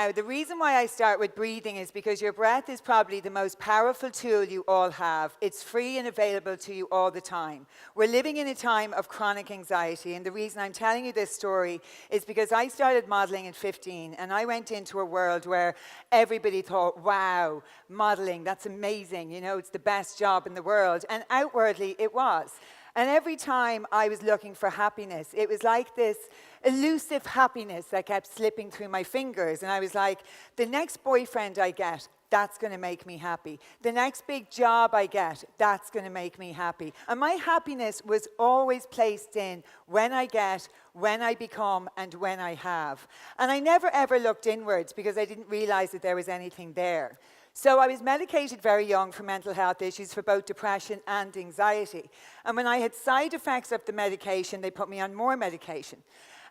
Now, the reason why I start with breathing is because your breath is probably the most powerful tool you all have. It's free and available to you all the time. We're living in a time of chronic anxiety, and the reason I'm telling you this story is because I started modeling at 15, and I went into a world where everybody thought, wow, modeling, that's amazing, you know, it's the best job in the world, and outwardly it was. And every time I was looking for happiness, it was like this elusive happiness that kept slipping through my fingers. And I was like, the next boyfriend I get, that's going to make me happy. The next big job I get, that's going to make me happy. And my happiness was always placed in when I get, when I become, and when I have. And I never ever looked inwards because I didn't realize that there was anything there. So I was medicated very young for mental health issues for both depression and anxiety. And when I had side effects of the medication, they put me on more medication.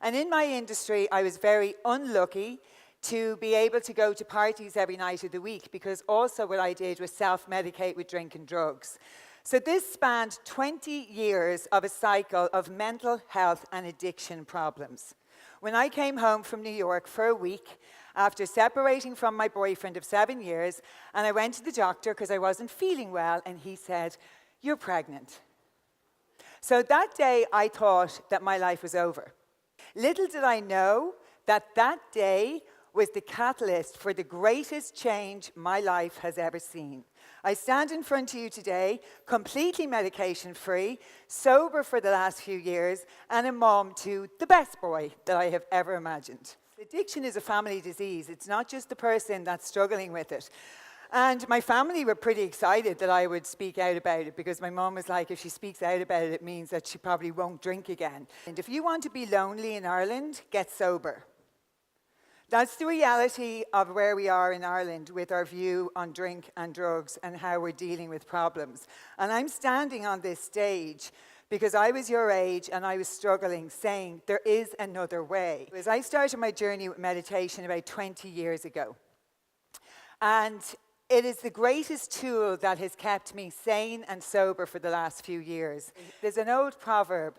And in my industry, I was very unlucky to be able to go to parties every night of the week, because also what I did was self-medicate with drink and drugs. So this spanned 20 years of a cycle of mental health and addiction problems. When I came home from New York for a week, after separating from my boyfriend of 7 years, and I went to the doctor because I wasn't feeling well, and he said, "You're pregnant." So that day, I thought that my life was over. Little did I know that that day was the catalyst for the greatest change my life has ever seen. I stand in front of you today, completely medication-free, sober for the last few years, and a mom to the best boy that I have ever imagined. Addiction is a family disease. It's not just the person that's struggling with it. And my family were pretty excited that I would speak out about it, because my mom was like, if she speaks out about it, it means that she probably won't drink again. And if you want to be lonely in Ireland, get sober. That's the reality of where we are in Ireland with our view on drink and drugs and how we're dealing with problems. And I'm standing on this stage because I was your age and I was struggling, saying there is another way. As I started my journey with meditation about 20 years ago. And it is the greatest tool that has kept me sane and sober for the last few years. There's an old proverb: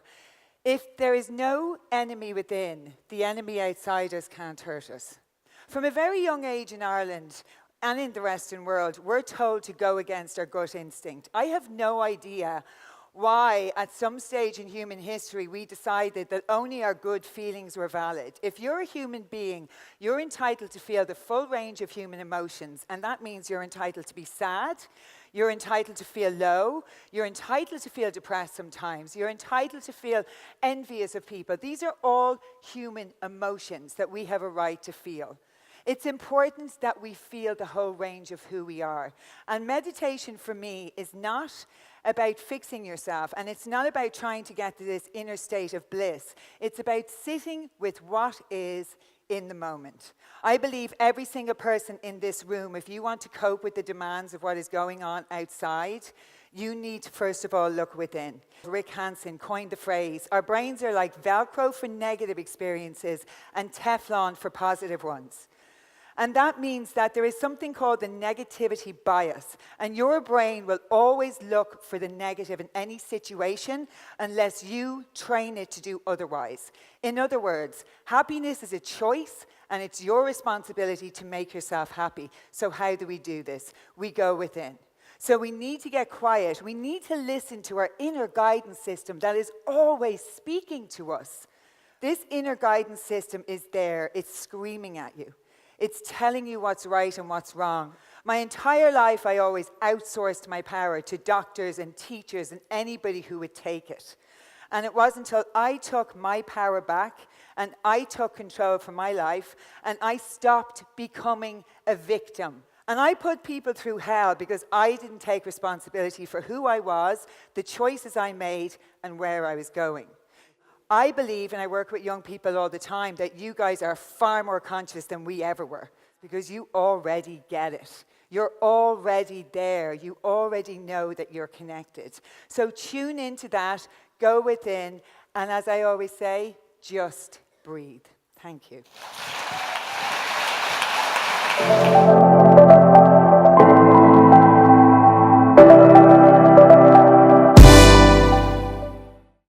if there is no enemy within, the enemy outside us can't hurt us. From a very young age in Ireland and in the Western world, we're told to go against our gut instinct. I have no idea why at some stage in human history we decided that only our good feelings were valid. If you're a human being, you're entitled to feel the full range of human emotions, and that means you're entitled to be sad, you're entitled to feel low, you're entitled to feel depressed sometimes, you're entitled to feel envious of people. These are all human emotions that we have a right to feel. It's important that we feel the whole range of who we are. And meditation for me is not about fixing yourself, and it's not about trying to get to this inner state of bliss. It's about sitting with what is in the moment. I believe every single person in this room, if you want to cope with the demands of what is going on outside, you need to first of all look within. Rick Hansen coined the phrase, our brains are like Velcro for negative experiences and Teflon for positive ones. And that means that there is something called the negativity bias. And your brain will always look for the negative in any situation unless you train it to do otherwise. In other words, happiness is a choice, and it's your responsibility to make yourself happy. So how do we do this? We go within. So we need to get quiet. We need to listen to our inner guidance system that is always speaking to us. This inner guidance system is there. It's screaming at you. It's telling you what's right and what's wrong. My entire life, I always outsourced my power to doctors and teachers and anybody who would take it. And it wasn't until I took my power back and I took control for my life and I stopped becoming a victim. And I put people through hell because I didn't take responsibility for who I was, the choices I made, and where I was going. I believe, and I work with young people all the time, that you guys are far more conscious than we ever were, because you already get it. You're already there. You already know that you're connected. So tune into that, go within, and as I always say, just breathe. Thank you.